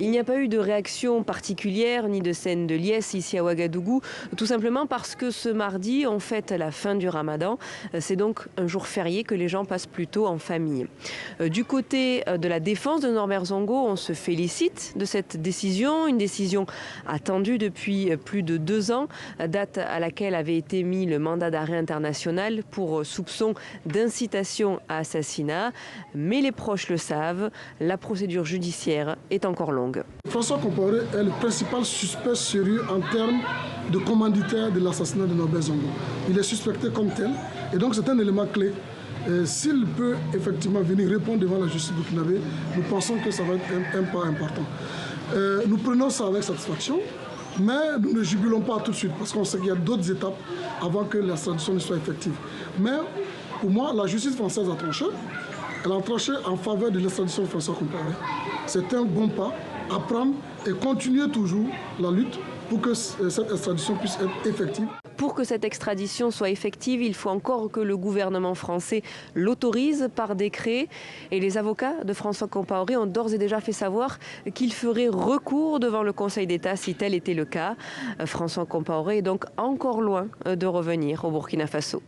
Il n'y a pas eu de réaction particulière ni de scène de liesse ici à Ouagadougou, tout simplement parce que ce mardi, on fête la fin du Ramadan. C'est donc un jour férié que les gens passent plutôt en famille. Du côté de la défense de Norbert Zongo, on se félicite de cette décision, une décision attendue depuis plus de 2 ans, date à laquelle avait été mis le mandat d'arrêt international pour soupçon d'incitation à assassinat. Mais les proches le savent, la procédure judiciaire est encore longue. François Compaoré est le principal suspect sérieux en termes de commanditaire de l'assassinat de Norbert Zongo. Il est suspecté comme tel et donc c'est un élément clé. S'il peut effectivement venir répondre devant la justice burkinabé, nous pensons que ça va être un pas important. Nous prenons ça avec satisfaction, mais nous ne jubilons pas tout de suite parce qu'on sait qu'il y a d'autres étapes avant que l'extradition ne soit effective. Mais pour moi, la justice française a tranché. Elle a tranché en faveur de l'extradition de François Compaoré. C'est un bon pas à prendre et continuer toujours la lutte pour que cette extradition puisse être effective. Pour que cette extradition soit effective, il faut encore que le gouvernement français l'autorise par décret. Et les avocats de François Compaoré ont d'ores et déjà fait savoir qu'ils feraient recours devant le Conseil d'État si tel était le cas. François Compaoré est donc encore loin de revenir au Burkina Faso.